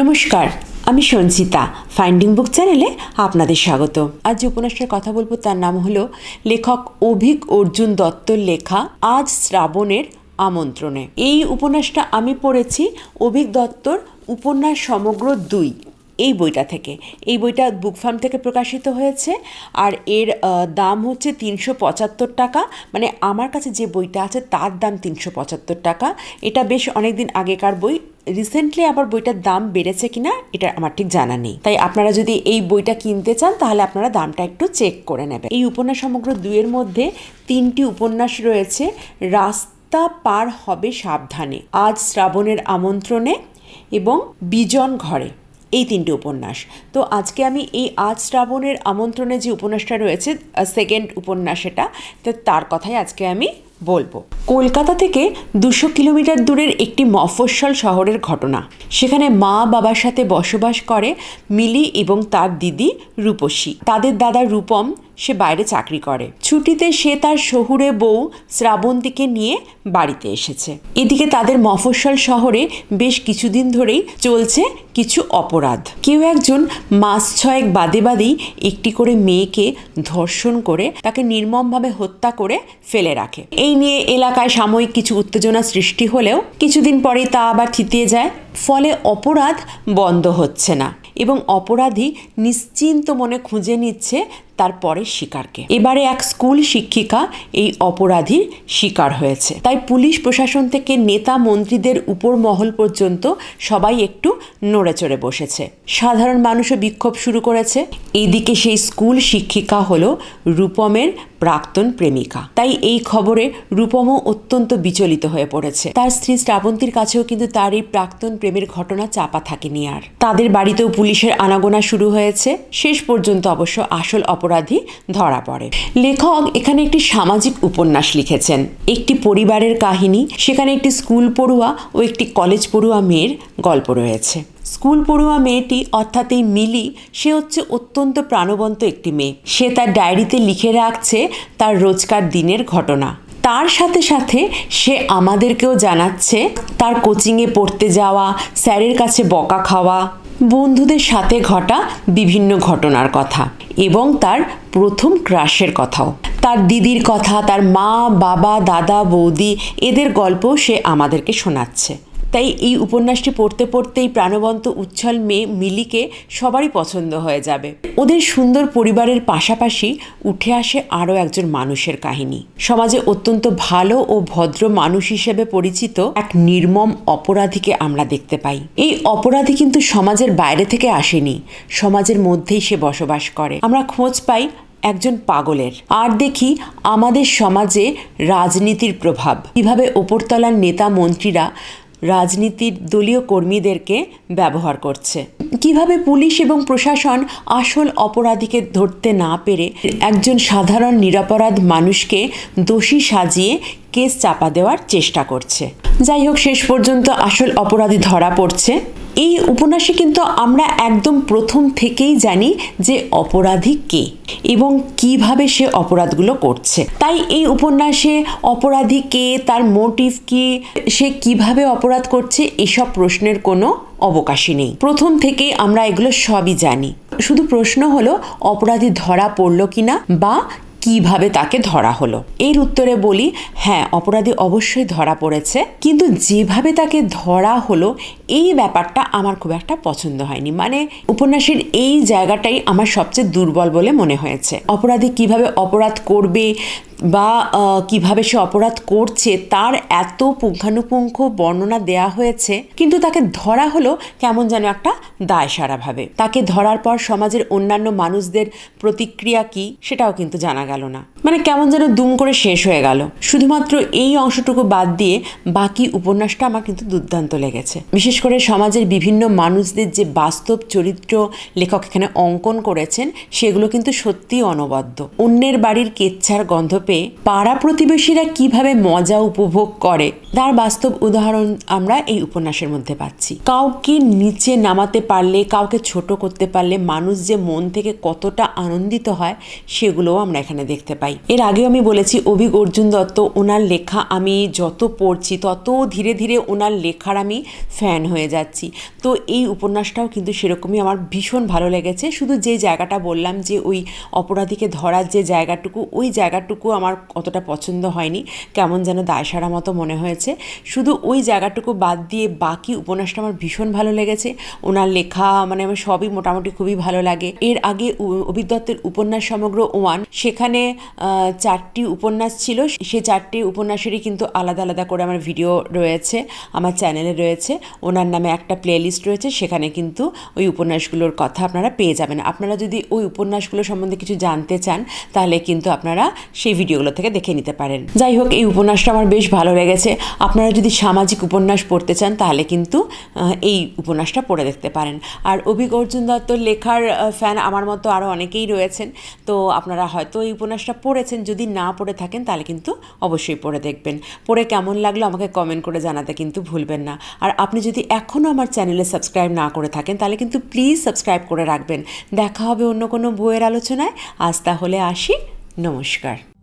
নমস্কার, আমি সঞ্চিতা। ফাইন্ডিং বুক চ্যানেলে আপনাদের স্বাগত। আজ যে উপন্যাসের কথা বলবো তার নাম হলো লেখক অভিক অর্জুন দত্তর লেখা আজ শ্রাবণের আমন্ত্রণে। এই উপন্যাসটা আমি পড়েছি অভিক দত্তর উপন্যাস সমগ্র 2 এই বইটা থেকে। এই বইটা বুক ফার্ম থেকে প্রকাশিত হয়েছে আর এর দাম হচ্ছে 375 টাকা। মানে আমার কাছে যে বইটা আছে তার দাম 375 টাকা। এটা বেশ অনেক দিন আগেকার বই। রিসেন্টলি আবার বইটার দাম বেড়েছে কিনা এটা আমার ঠিক জানা নেই। তাই আপনারা যদি এই বইটা কিনতে চান তাহলে আপনারা দামটা একটু চেক করে নেবেন। এই উপন্যাস সমগ্র 2-এর মধ্যে 3টি উপন্যাস রয়েছে। রাস্তা পার হবে সাবধানে, আজ শ্রাবণের আমন্ত্রণে এবং বিজন ঘরে, এই 3টি উপন্যাস। তো আজকে আমি এই আজ শ্রাবণের আমন্ত্রণে যে উপন্যাসটা রয়েছে, সেকেন্ড উপন্যাস এটা, তো তার কথাই আজকে আমি বলবো। কলকাতা থেকে 200 কিলোমিটার দূরের একটি মফস্বল শহরের ঘটনা। সেখানে মা বাবার সাথে বসবাস করে মিলি এবং তার দিদি রূপসী। তাদের দাদা রূপম সে বাইরে চাকরি করে। ছুটিতে সে তার শহুরে বউ শ্রাবন্তীকে নিয়ে বাড়িতে এসেছে। এদিকে তাদের মফস্বল শহরে বেশ কিছুদিন ধরেই চলছে কিছু অপরাধ। কেউ একজন মাস 6 বাদেই একটি করে মেয়েকে ধর্ষণ করে তাকে নির্মমভাবে হত্যা করে ফেলে রাখে। এই নিয়ে এলাকায় সাময়িক কিছু উত্তেজনা সৃষ্টি হলেও কিছুদিন পরেই তা আবার থিতিয়ে যায়। ফলে অপরাধ বন্ধ হচ্ছে না এবং অপরাধী নিশ্চিন্ত মনে খুঁজে নিচ্ছে তার পরের শিকারকে। এবারে এক স্কুল শিক্ষিকা এই অপরাধীর শিকার হয়েছে। তাই পুলিশ প্রশাসন থেকে নেতা মন্ত্রীদের উপর মহল পর্যন্ত সবাই একটু নড়ে চড়ে বসেছে। সাধারণ মানুষও বিক্ষোভ শুরু করেছে। এইদিকে সেই স্কুল শিক্ষিকা হলো রূপমের প্রাক্তন প্রেমিকা। তাই এই খবরে রূপমও অত্যন্ত বিচলিত হয়ে পড়েছে। তার স্ত্রী শ্রাবন্তীর কাছেও কিন্তু তার এই প্রাক্তন প্রেমের ঘটনা চাপা থাকেনি আর। তাদের বাড়িতেও পুলিশের আনাগোনা শুরু হয়েছে। শেষ পর্যন্ত অবশ্য আসল অপরাধী ধরা পড়ে। লেখক এখানে একটি সামাজিক উপন্যাস লিখেছেন, একটি পরিবারের কাহিনী। সেখানে একটি স্কুল পড়ুয়া ও একটি কলেজ পড়ুয়া মেয়ের গল্প রয়েছে। স্কুল পড়ুয়া মেয়েটি অর্থাৎ এই মিলি, সে হচ্ছে অত্যন্ত প্রাণবন্ত একটি মেয়ে। সে তার ডায়েরিতে লিখে রাখছে তার রোজকার দিনের ঘটনা। তার সাথে সাথে সে আমাদেরকেও জানাচ্ছে তার কোচিংয়ে পড়তে যাওয়া, স্যারের কাছে বকা খাওয়া, বন্ধুদের সাথে ঘটা বিভিন্ন ঘটনার কথা এবং তার প্রথম ক্রাশের কথাও। তার দিদির কথা, তার মা বাবা দাদা বৌদি এদের গল্পও সে আমাদেরকে শোনাচ্ছে। তাই এই উপন্যাসটি পড়তে পড়তেই প্রাণবন্ত উচ্ছল মেয়ে মিলিকে সবারই পছন্দ হয়ে যাবে। ওদের সুন্দর পরিবারের পাশাপাশি উঠে আসে আরও একজন মানুষের কাহিনী। সমাজে অত্যন্ত ভালো ও ভদ্র মানুষ হিসেবে পরিচিত এক নির্মম অপরাধীকে আমরা দেখতে পাই। এই অপরাধী কিন্তু সমাজের বাইরে থেকে আসেনি, সমাজের মধ্যেই সে বসবাস করে। আমরা খোঁজ পাই একজন পাগলের আর দেখি আমাদের সমাজে রাজনীতির প্রভাব, কিভাবে ওপরতলার নেতা মন্ত্রীরা রাজনীতির দলীয় কর্মীদেরকে ব্যবহার করছে, কিভাবে পুলিশ এবং প্রশাসন আসল অপরাধীকে ধরতে না পেরে একজন সাধারণ নিরপরাধ মানুষকে দোষী সাজিয়ে কেস চাপা দেওয়ার চেষ্টা করছে। যাই হোক, শেষ পর্যন্ত আসল অপরাধী ধরা পড়ছে। এই উপন্যাসে কিন্তু আমরা একদম প্রথম থেকেই জানি যে অপরাধী কে এবং কিভাবে সে অপরাধগুলো করছে। তাই এই উপন্যাসে অপরাধী কে, তার মোটিভ কি, সে কিভাবে অপরাধ করছে, এসব প্রশ্নের কোনো অবকাশই নেই। প্রথম থেকেই আমরা এগুলো সবই জানি। শুধু প্রশ্ন হলো অপরাধী ধরা পড়লো কিনা বা কিভাবে তাকে ধরা হলো। এর উত্তরে বলি, হ্যাঁ, অপরাধী অবশ্যই ধরা পড়েছে, কিন্তু যেভাবে তাকে ধরা হলো এই ব্যাপারটা আমার খুব একটা পছন্দ হয়নি। মানে উপন্যাসের এই জায়গাটাই আমার সবচেয়ে দুর্বল বলে মনে হয়েছে। অপরাধী কিভাবে অপরাধ করবে বা কিভাবে সে অপরাধ করছে তার এত পুঙ্খানুপুঙ্খ বর্ণনা দেয়া হয়েছে, কিন্তু তাকে ধরা হলো কেমন যেন একটা দায়সারাভাবে। তাকে ধরার পর সমাজের অন্যান্য মানুষদের প্রতিক্রিয়া কি সেটাও কিন্তু জানা গেল না। মানে কেমন যেন দুম করে শেষ হয়ে গেল। শুধুমাত্র এই অংশটুকু বাদ দিয়ে বাকি উপন্যাসটা আমার কিন্তু দুর্দান্ত লেগেছে। বিশেষ করে সমাজের বিভিন্ন মানুষদের যে বাস্তব চরিত্র লেখক এখানে অঙ্কন করেছেন সেগুলো কিন্তু সত্যিই অনবদ্য। অন্যের বাড়ির কেচ্ছার গন্ধ পেয়ে পাড়া প্রতিবেশীরা কিভাবে মজা উপভোগ করে তার বাস্তব উদাহরণ আমরা এই উপন্যাসের মধ্যে পাচ্ছি। কাউকে নিচে নামাতে পারলে, কাউকে ছোট করতে পারলে মানুষ যে মন থেকে কতটা আনন্দিত হয় সেগুলোও আমরা এখানে দেখতে পাই। এর আগেও আমি বলেছি অভিক অর্জুন দত্ত, ওনার লেখা আমি যত পড়ছি তত ধীরে ধীরে ওনার লেখার আমি ফ্যান হয়ে যাচ্ছি। তো এই উপন্যাসটাও কিন্তু সেরকমই আমার ভীষণ ভালো লেগেছে। শুধু যে জায়গাটা বললাম যে ওই অপরাধীকে ধরার যে জায়গাটুকু, ওই জায়গাটুকু আমার অতটা পছন্দ হয়নি, কেমন যেন দায়সারা মতো মনে হয়েছে। শুধু ওই জায়গাটুকু বাদ দিয়ে বাকি উপন্যাসটা আমার ভীষণ ভালো লেগেছে। ওনার লেখা মানে আমার সবই মোটামুটি খুবই ভালো লাগে। এর আগে অভিক দত্তের উপন্যাস সমগ্র 1, সেখানে 4টি উপন্যাস ছিল। সেই 4টি উপন্যাসেরই কিন্তু আলাদা আলাদা করে আমার ভিডিও রয়েছে, আমার চ্যানেলে রয়েছে। ওনার নামে একটা প্লেলিস্ট রয়েছে, সেখানে কিন্তু ওই উপন্যাসগুলোর কথা আপনারা পেয়ে যাবেন। আপনারা যদি ওই উপন্যাসগুলো সম্বন্ধে কিছু জানতে চান তাহলে কিন্তু আপনারা সেই ভিডিওগুলো থেকে দেখে নিতে পারেন। যাই হোক, এই উপন্যাসটা আমার বেশ ভালো লেগেছে। আপনারা যদি সামাজিক উপন্যাস পড়তে চান তাহলে কিন্তু এই উপন্যাসটা পড়ে দেখতে পারেন। আর অভিক অর্জুন দত্তর লেখার ফ্যান আমার মতো আরও অনেকেই রয়েছেন, তো আপনারা হয়তো এই উপন্যাসটা পড়েছেন। যদি না পড়ে থাকেন তাহলে কিন্তু অবশ্যই পড়ে দেখবেন। পড়ে কেমন লাগলো আমাকে কমেন্ট করে জানাতে কিন্তু ভুলবেন না। আর আপনি যদি এখনও আমার চ্যানেলে সাবস্ক্রাইব না করে থাকেন তাহলে কিন্তু প্লিজ সাবস্ক্রাইব করে রাখবেন। দেখা হবে অন্য কোনো বইয়ের আলোচনায়। আজ তাহলে আসি, নমস্কার।